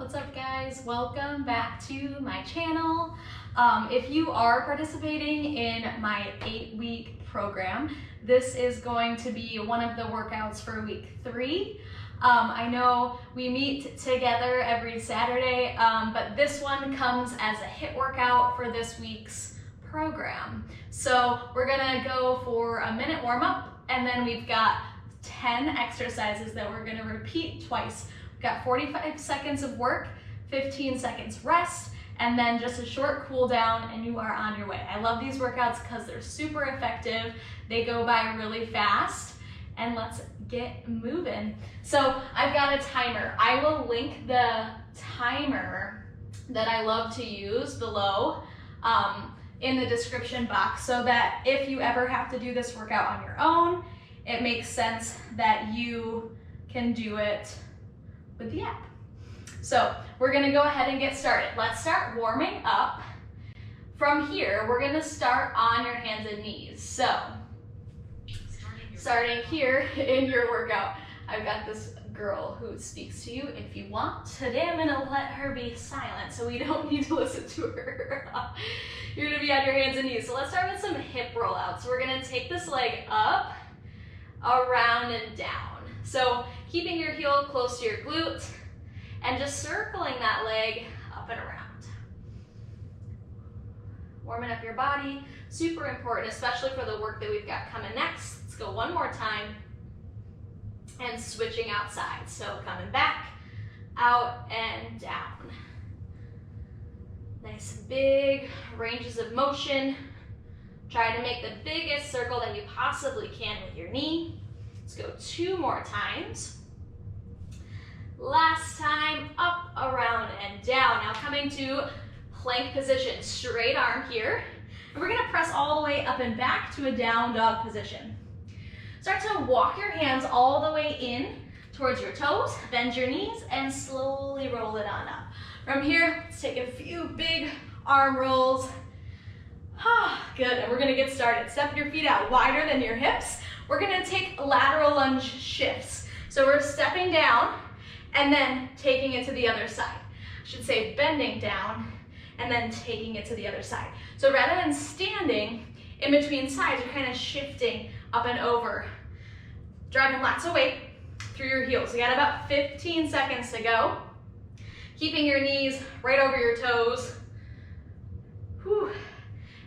What's up guys? Welcome back to my channel. If you are participating in my 8-week program, this is going to be one of the workouts for week 3. I know we meet together every Saturday, but this one comes as a HIIT workout for this week's program. So we're gonna go for a minute warm-up, and then we've got 10 exercises that we're gonna repeat twice. Got 45 seconds of work, 15 seconds rest, and then just a short cool down and you are on your way. I love these workouts because they're super effective. They go by really fast, and let's get moving. So I've got a timer. I will link the timer that I love to use below in the description box so that if you ever have to do this workout on your own, it makes sense that you can do it with the app. So we're gonna go ahead and get started. Let's start warming up. From here, we're gonna start on your hands and knees. So, starting here in your workout, I've got this girl who speaks to you if you want. Today I'm gonna let her be silent so we don't need to listen to her. You're gonna be on your hands and knees. So let's start with some hip rollouts. So we're gonna take this leg up, around and down. So keeping your heel close to your glute and just circling that leg up and around. Warming up your body, super important, especially for the work that we've got coming next. Let's go one more time and switching outside. So coming back, out and down. Nice big ranges of motion. Try to make the biggest circle that you possibly can with your knee. Let's go 2 more times. Last time, up, around, and down. Now coming to plank position, straight arm here. And we're gonna press all the way up and back to a down dog position. Start to walk your hands all the way in towards your toes, bend your knees, and slowly roll it on up. From here, let's take a few big arm rolls. Good, and we're gonna get started. Step your feet out wider than your hips. We're gonna take lateral lunge shifts. So we're stepping down and then taking it to the other side. I should say bending down and then taking it to the other side. So rather than standing in between sides, you're kind of shifting up and over, driving lots of weight through your heels. You got about 15 seconds to go. Keeping your knees right over your toes. Whew.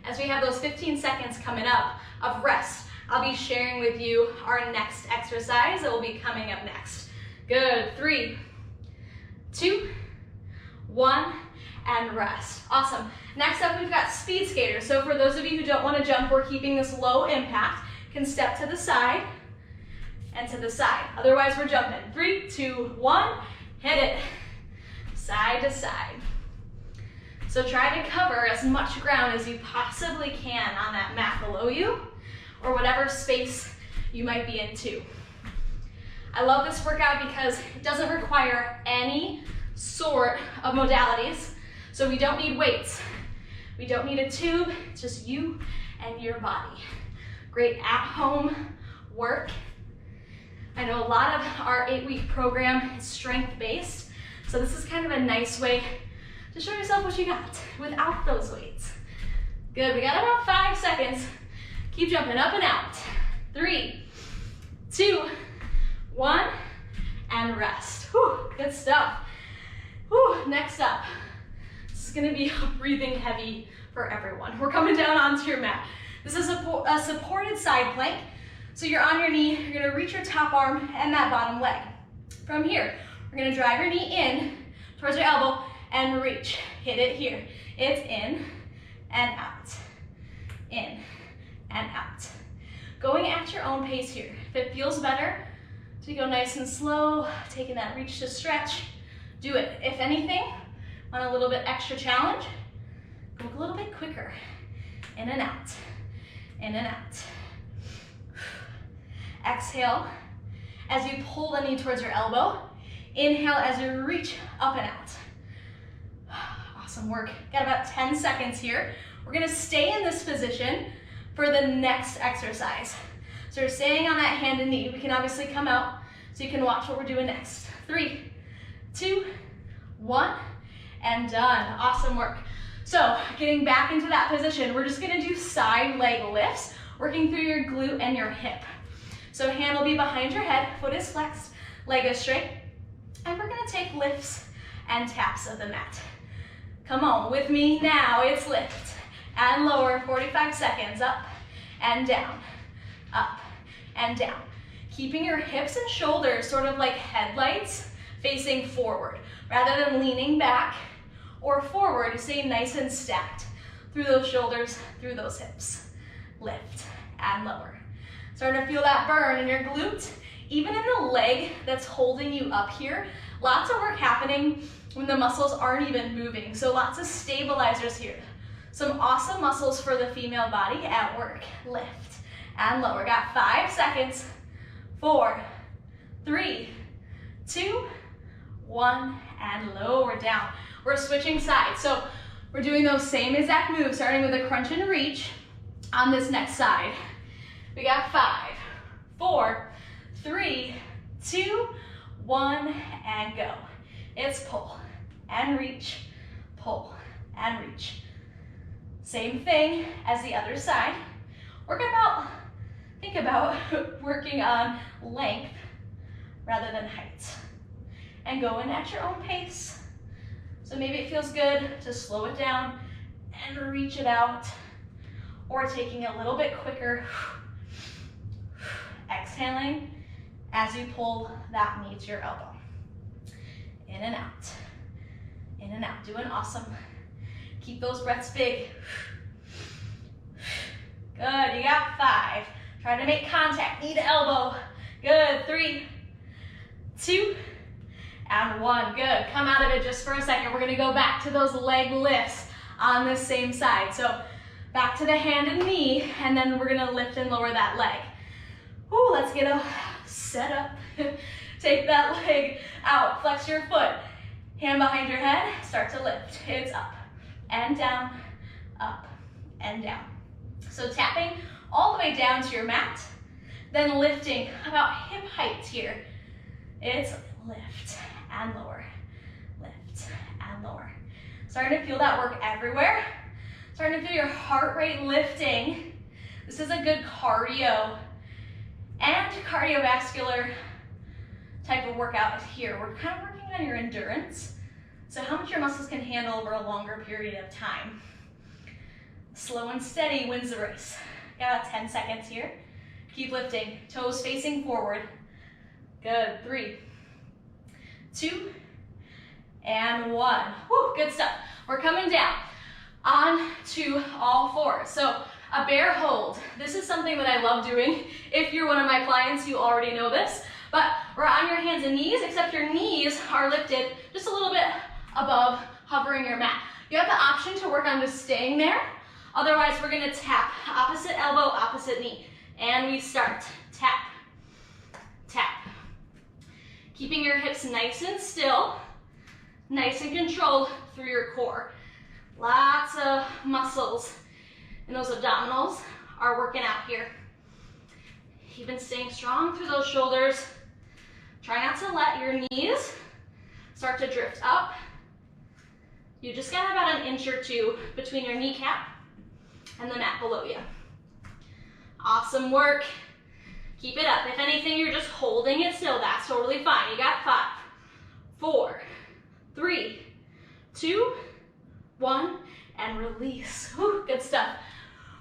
As we have those 15 seconds coming up of rest, I'll be sharing with you our next exercise that will be coming up next. Good, 3, 2, 1, and rest. Awesome. Next up, we've got speed skaters. So for those of you who don't want to jump, we're keeping this low impact. Can step to the side and to the side. Otherwise, we're jumping. 3, 2, 1, hit it. Side to side. So try to cover as much ground as you possibly can on that mat below you, or whatever space you might be in too. I love this workout because it doesn't require any sort of modalities. So we don't need weights. We don't need a tube, it's just you and your body. Great at-home work. I know a lot of our 8-week program is strength-based, so this is kind of a nice way to show yourself what you got without those weights. Good, we got about 5 seconds. Keep jumping up and out. 3, 2, 1, and rest. Whew, good stuff. Whew, next up, this is gonna be breathing heavy for everyone. We're coming down onto your mat. This is a supported side plank. So you're on your knee, you're gonna reach your top arm and that bottom leg. From here, we're gonna drive your knee in towards your elbow and reach. Hit it here. It's in and out. In and out. Going at your own pace here. If it feels better to go nice and slow, taking that reach to stretch, do it. If anything, want a little bit extra challenge, go a little bit quicker. In and out. In and out. Exhale as you pull the knee towards your elbow. Inhale as you reach up and out. Awesome work. Got about 10 seconds here. We're gonna stay in this position for the next exercise. So we're staying on that hand and knee. We can obviously come out so you can watch what we're doing next. 3, 2, 1, and done. Awesome work. So getting back into that position, we're just gonna do side leg lifts, working through your glute and your hip. So hand will be behind your head, foot is flexed, leg is straight, and we're gonna take lifts and taps of the mat. Come on, with me now, it's lift and lower, 45 seconds, up and down, up and down. Keeping your hips and shoulders sort of like headlights facing forward. Rather than leaning back or forward, you stay nice and stacked through those shoulders, through those hips. Lift and lower. Starting to feel that burn in your glute, even in the leg that's holding you up here. Lots of work happening when the muscles aren't even moving. So lots of stabilizers here. Some awesome muscles for the female body at work. Lift and lower. Got 5 seconds. 4, 3, 2, 1, and lower down. We're switching sides. So we're doing those same exact moves, starting with a crunch and reach on this next side. We got 5, 4, 3, 2, 1, and go. It's pull and reach, pull and reach. Same thing as the other side. Think about working on length rather than height. And go in at your own pace. So maybe it feels good to slow it down and reach it out, or taking it a little bit quicker. Exhaling as you pull that knee to your elbow. In and out. In and out. Doing awesome. Keep those breaths big. Good. You got 5. Try to make contact. Knee to elbow. Good. 3, 2, and 1. Good. Come out of it just for a second. We're going to go back to those leg lifts on the same side. So back to the hand and knee, and then we're going to lift and lower that leg. Ooh, let's get a set up. Take that leg out. Flex your foot. Hand behind your head. Start to lift. It's up and down, up and down. So tapping all the way down to your mat, then lifting about hip height here. It's lift and lower, lift and lower. Starting to feel that work everywhere. Starting to feel your heart rate lifting. This is a good cardio and cardiovascular type of workout here. We're kind of working on your endurance. So how much your muscles can handle over a longer period of time. Slow and steady wins the race. Got about 10 seconds here. Keep lifting, toes facing forward. Good, 3, 2, and 1. Woo, good stuff. We're coming down on to all fours. So a bear hold. This is something that I love doing. If you're one of my clients, you already know this. But we're on your hands and knees, except your knees are lifted just a little bit above hovering your mat. You have the option to work on just staying there. Otherwise, we're gonna tap opposite elbow, opposite knee. And we start. Tap, tap. Keeping your hips nice and still, nice and controlled through your core. Lots of muscles in those abdominals are working out here. Even staying strong through those shoulders. Try not to let your knees start to drift up. You just got about an inch or two between your kneecap and the mat below you. Awesome work. Keep it up. If anything, you're just holding it still. That's totally fine. You got 5, 4, 3, 2, 1, and release. Whew, good stuff.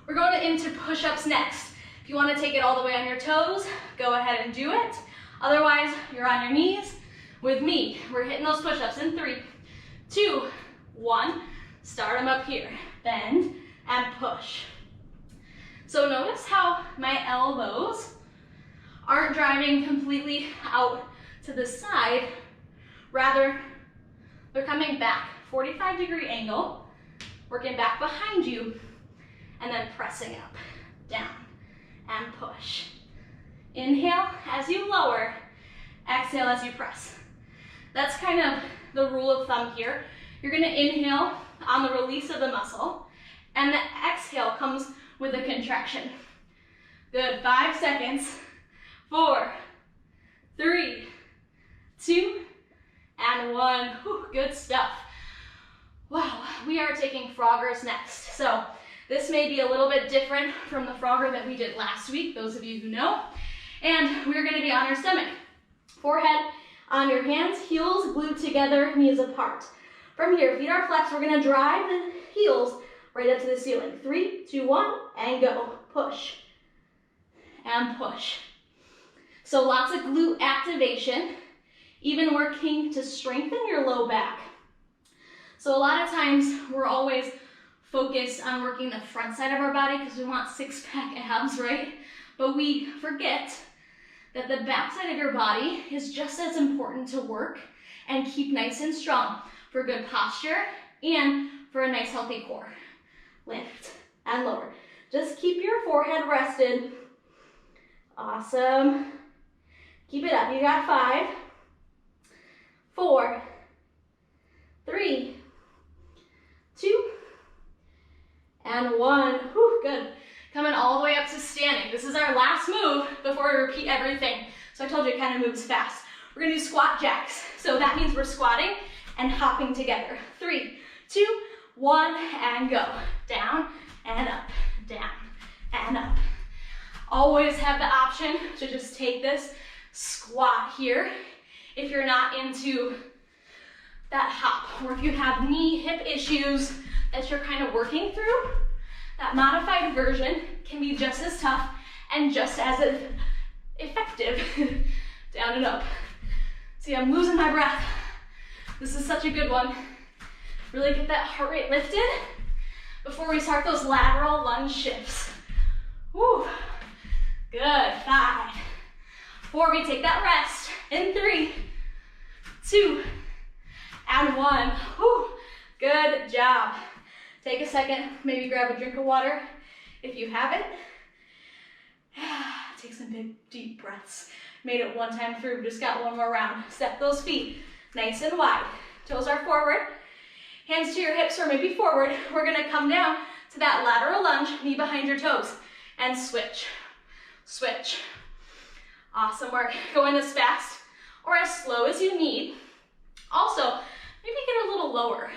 We're going into push-ups next. If you want to take it all the way on your toes, go ahead and do it. Otherwise, you're on your knees with me. We're hitting those push-ups in 3, 2, 1. Start them up here. Bend and push. So notice how my elbows aren't driving completely out to the side. Rather, they're coming back, 45-degree angle, working back behind you, and then pressing up, down, and push. Inhale as you lower, exhale as you press. That's kind of the rule of thumb here. You're gonna inhale on the release of the muscle, and the exhale comes with a contraction. Good, 5 seconds. 4, 3, 2, and and one. Whew, good stuff. Wow, we are taking Froggers next. So this may be a little bit different from the Frogger that we did last week, those of you who know. And we're gonna be on our stomach. Forehead on your hands, heels glued together, knees apart. From here, feet are flexed. We're gonna drive the heels right up to the ceiling. 3, 2, 1, and go. Push and push. So lots of glute activation, even working to strengthen your low back. So a lot of times we're always focused on working the front side of our body because we want six-pack abs, right? But we forget that the back side of your body is just as important to work and keep nice and strong for good posture and for a nice healthy core. Lift and lower. Just keep your forehead rested. Awesome. Keep it up. You got 5, 4, 3, 2, and 1. Whew, good. Coming all the way up to standing. This is our last move before we repeat everything. So I told you it kind of moves fast. We're gonna do squat jacks. So that means we're squatting and hopping together. 3, 2, 1, and go. Down and up, down and up. Always have the option to just take this squat here if you're not into that hop, or if you have knee, hip issues that you're kind of working through, that modified version can be just as tough and just as effective. Down and up. See, I'm losing my breath. This is such a good one. Really get that heart rate lifted before we start those lateral lunge shifts. Woo. Good. 5, 4. We take that rest in 3, 2, and 1. Woo. Good job. Take a second, maybe grab a drink of water if you have it. Take some big, deep breaths. Made it one time through, just got one more round. Step those feet nice and wide. Toes are forward, hands to your hips or maybe forward. We're gonna come down to that lateral lunge, knee behind your toes, and switch, switch. Awesome work. Going as fast or as slow as you need. Also, maybe get a little lower.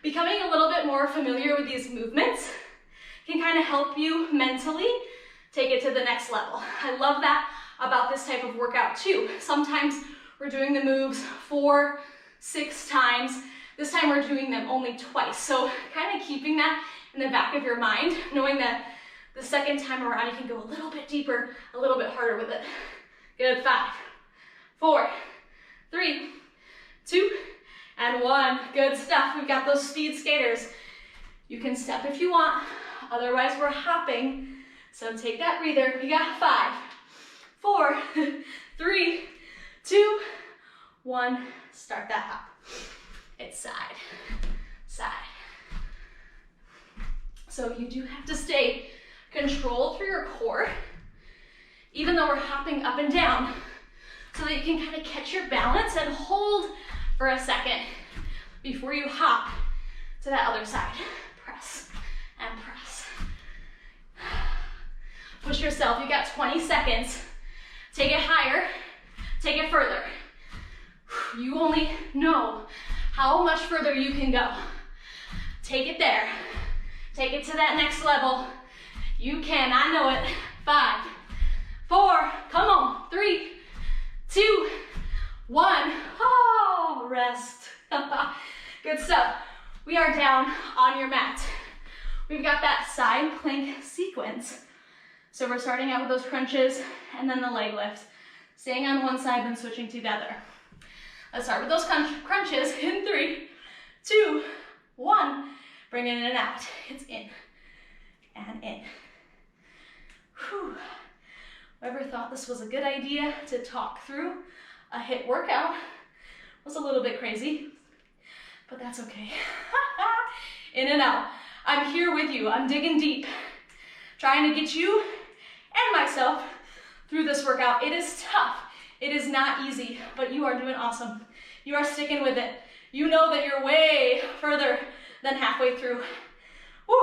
Becoming a little bit more familiar with these movements can kind of help you mentally take it to the next level. I love that about this type of workout too. Sometimes we're doing the moves 4, 6 times. This time we're doing them only twice. So kind of keeping that in the back of your mind, knowing that the second time around you can go a little bit deeper, a little bit harder with it. Good. 5, 4, 3, 2, and 1. Good stuff. We've got those speed skaters. You can step if you want, otherwise we're hopping. So take that breather. We got 5, 4, 3, 2, 1. Start that hop. It's side, side. So you do have to stay controlled through your core, even though we're hopping up and down, so that you can kind of catch your balance and hold for a second before you hop to that other side. Press and press. Push yourself. You got 20 seconds. Take it higher. Take it further. You only know how much further you can go. Take it there. Take it to that next level. You can. I know it. 5, 4. Come on. 3, 2, 1. Oh, rest. Good stuff. We are down on your mat. We've got that side plank sequence. So we're starting out with those crunches and then the leg lift. Staying on one side, then switching to the other. Let's start with those crunches in 3, 2, 1. Bring it in and out. It's in and in. Whew. Whoever thought this was a good idea to talk through a HIIT workout was a little bit crazy, but that's okay. In and out. I'm here with you. I'm digging deep, trying to get you and myself through this workout. It is tough. It is not easy, but you are doing awesome. You are sticking with it. You know that you're way further than halfway through. Woo.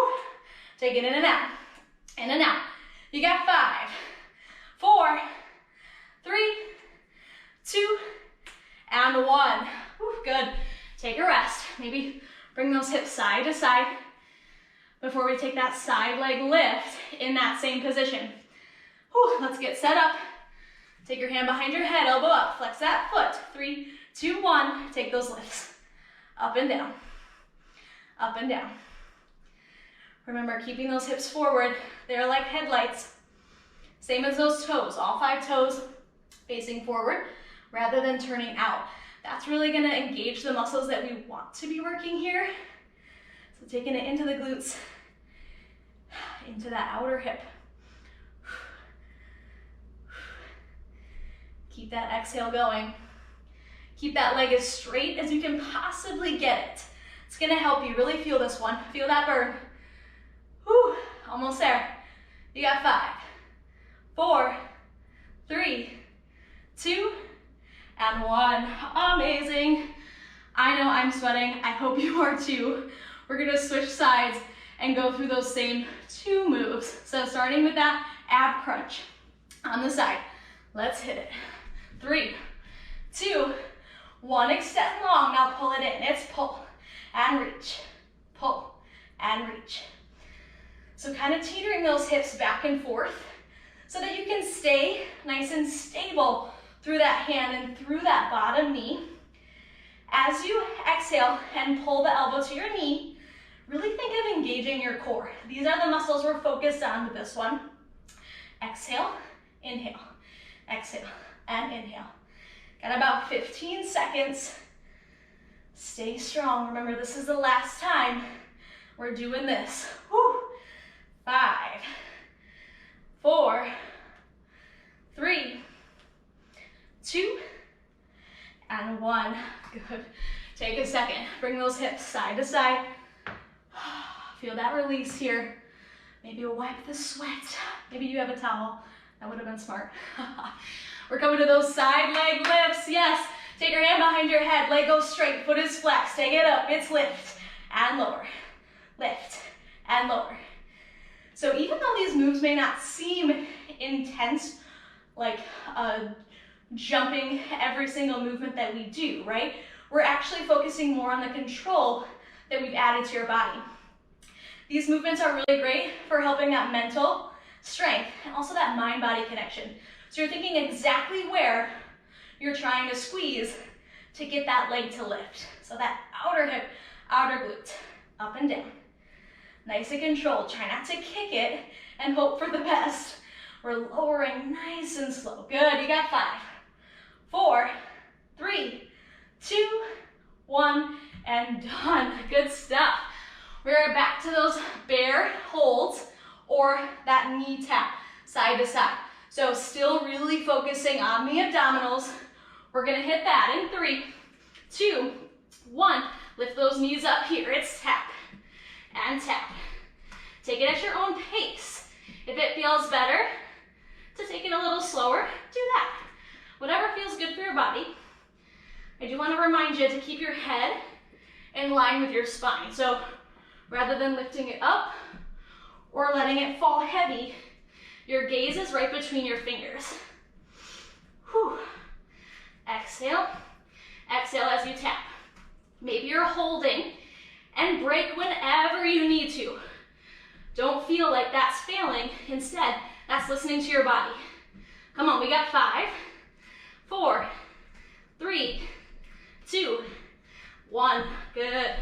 Take it in and out. In and out. You got 5, 4, 3, 2, and 1. Woo. good. Take a rest. Maybe bring those hips side to side before we take that side leg lift in that same position. Whew, let's get set up. Take your hand behind your head, elbow up, flex that foot. 3, 2, 1, take those lifts. Up and down, up and down. Remember, keeping those hips forward. They're like headlights. Same as those toes, all 5 toes facing forward rather than turning out. That's really gonna engage the muscles that we want to be working here. So taking it into the glutes, into that outer hip. Keep that exhale going. Keep that leg as straight as you can possibly get it. It's gonna help you really feel this one. Feel that burn. Whew, almost there. You got 5, 4, 3, 2, and 1. Amazing. I know I'm sweating. I hope you are too. We're gonna switch sides and go through those same 2 moves. So starting with that ab crunch on the side. Let's hit it. 3, 2, 1. Extend long. Now pull it in. It's pull and reach. Pull and reach. So kind of teetering those hips back and forth so that you can stay nice and stable through that hand and through that bottom knee. As you exhale and pull the elbow to your knee, really think of engaging your core. These are the muscles we're focused on with this one. Exhale, inhale, exhale, and inhale. Got about 15 seconds. Stay strong. Remember, this is the last time we're doing this. Whew. 5, 4, 3, 2, and 1. Good. Take a second. Bring those hips side to side. Feel that release here. Maybe wipe the sweat. Maybe you have a towel. That would have been smart. We're coming to those side leg lifts. Yes. Take your hand behind your head. Leg goes straight. Foot is flexed. Take it up. It's lift and lower. Lift and lower. So even though these moves may not seem intense, like jumping every single movement that we do, right? We're actually focusing more on the control that we've added to your body. These movements are really great for helping that mental strength and also that mind-body connection. So you're thinking exactly where you're trying to squeeze to get that leg to lift. So that outer hip, outer glute, up and down. Nice and controlled. Try not to kick it and hope for the best. We're lowering nice and slow. Good, you got 5, 4, 3, 2, 1, and done. Good stuff. We're back to those bear holds or that knee tap side to side. So still really focusing on the abdominals. We're gonna hit that in 3, 2, 1. Lift those knees up here. It's tap and tap. Take it at your own pace. If it feels better to take it a little slower, do that. Whatever feels good for your body. I do want to remind you to keep your head in line with your spine. So rather than lifting it up or letting it fall heavy, your gaze is right between your fingers. Whew. Exhale. Exhale as you tap. Maybe you're holding and break whenever you need to. Don't feel like that's failing. Instead, that's listening to your body. Come on, we got 5, 4, 3, 2, 1. Good.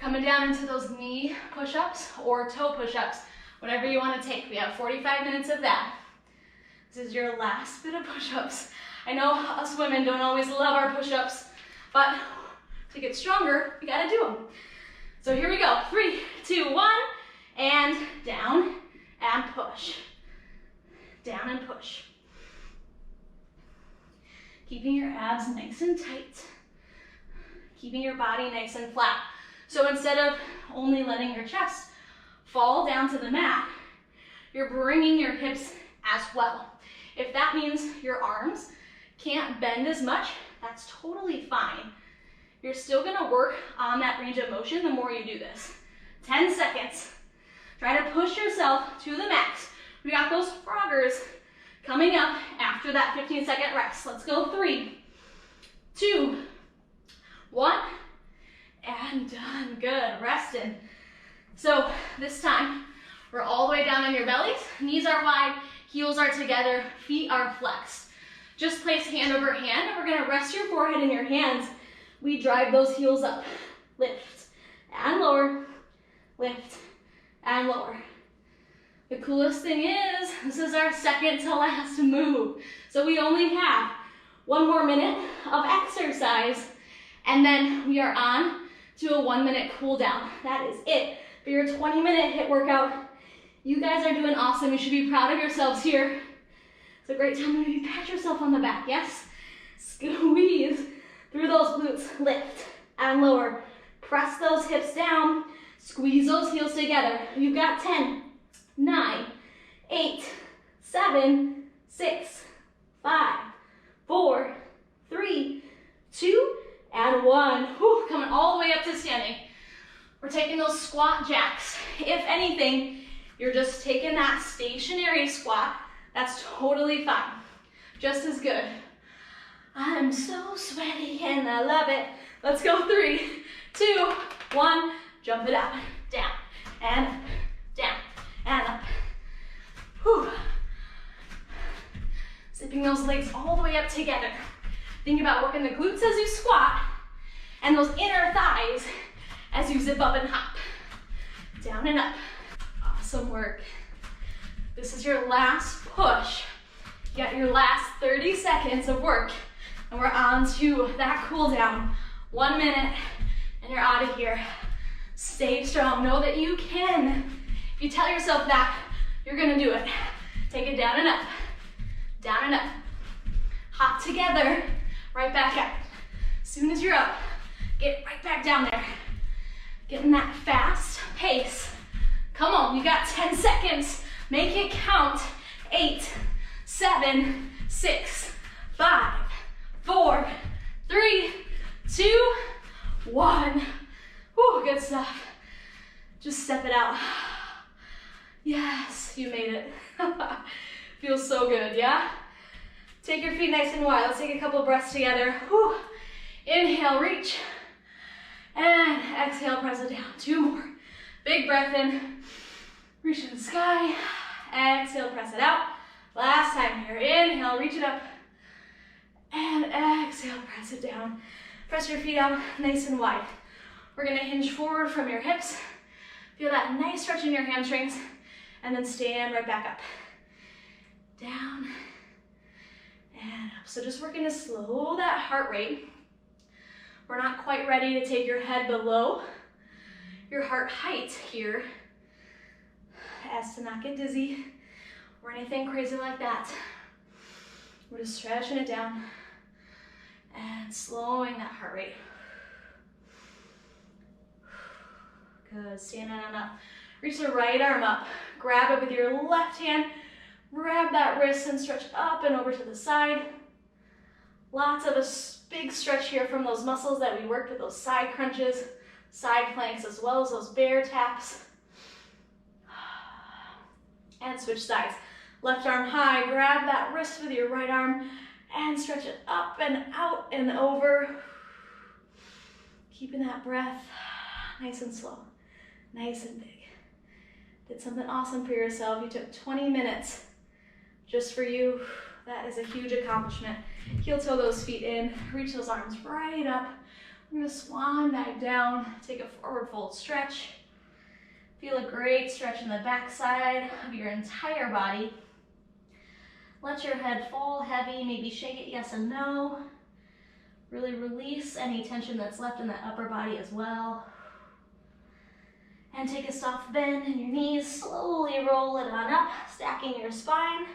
Coming down into those knee push-ups or toe push-ups, whatever you want to take. We have 45 minutes of that. This is your last bit of push-ups. I know us women don't always love our push-ups, but to get stronger, we gotta do them. So here we go. 3, 2, 1, and down and push. Down and push. Keeping your abs nice and tight. Keeping your body nice and flat. So instead of only letting your chest fall down to the mat, you're bringing your hips as well. If that means your arms can't bend as much, that's totally fine. You're still gonna work on that range of motion the more you do this. 10 seconds. Try to push yourself to the max. We got those froggers coming up after that 15-second rest. Let's go. 3, 2, 1, and done. Good, resting. So this time, we're all the way down on your bellies. Knees are wide, heels are together, feet are flexed. Just place hand over hand, and we're gonna rest your forehead in your hands. We drive those heels up. Lift and lower, lift and lower. The coolest thing is, this is our second to last move. So we only have 1 more minute of exercise, and then we are on to a 1-minute cool down. That is it for your 20-minute HIIT workout. You guys are doing awesome. You should be proud of yourselves here. It's a great time to pat yourself on the back, yes? Squeeze through those glutes, lift and lower. Press those hips down, squeeze those heels together. You've got 10, 9, 8, 7, 6, 5, 4, 3, 2, and 1. Whew, coming all the way up to standing. We're taking those squat jacks. If anything, you're just taking that stationary squat. That's totally fine. Just as good. I'm so sweaty and I love it. Let's go. 3, 2, 1. Jump it up, down, and up, down, and up. Whew. Zipping those legs all the way up together. Think about working the glutes as you squat and those inner thighs as you zip up and hop. Down and up. Awesome work. This is your last push. You got your last 30 seconds of work, and we're on to that cool down. 1 minute, and you're out of here. Stay strong. Know that you can. If you tell yourself that, you're gonna do it. Take it down and up. Down and up. Hop together. Right back up. As soon as you're up, get right back down there. Getting that fast pace. Come on, you got 10 seconds. Make it count. 8, 7, 6, 5, 4, 3, 2, 1. Whew, good stuff. Just step it out. Yes, you made it. Feels so good, yeah? Take your feet nice and wide. Let's take a couple breaths together. Whew. Inhale, reach. And exhale, press it down. 2 more. Big breath in. Reach to the sky. Exhale, press it out. Last time here. Inhale, reach it up. And exhale, press it down. Press your feet out nice and wide. We're gonna hinge forward from your hips. Feel that nice stretch in your hamstrings. And then stand right back up. Down and up. So just working to slow that heart rate. We're not quite ready to take your head below your heart height here, as to not get dizzy or anything crazy like that. We're just stretching it down and slowing that heart rate. Good, standing on up. Reach the right arm up, grab it with your left hand, grab that wrist and stretch up and over to the side. Lots of a big stretch here from those muscles that we worked with, those side crunches, side planks, as well as those bear taps. And switch sides. Left arm high, grab that wrist with your right arm and stretch it up and out and over. Keeping that breath nice and slow, nice and big. Did something awesome for yourself. You took 20 minutes just for you. That is a huge accomplishment. Heel toe those feet in, reach those arms right up. We're gonna swan dive down, take a forward fold stretch. Feel a great stretch in the back side of your entire body. Let your head fall heavy, maybe shake it yes and no. Really release any tension that's left in that upper body as well. And take a soft bend in your knees, slowly roll it on up, stacking your spine.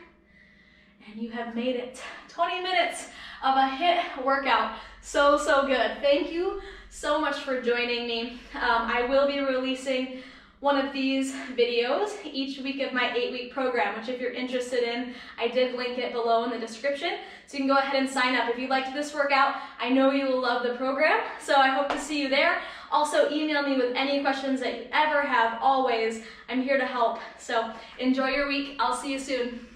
And you have made it. 20 minutes of a HIIT workout. So, so good. Thank you so much for joining me. I will be releasing one of these videos each week of my 8-week program, which if you're interested in, I did link it below in the description. So you can go ahead and sign up. If you liked this workout, I know you will love the program. So I hope to see you there. Also, email me with any questions that you ever have, always. I'm here to help. So enjoy your week. I'll see you soon.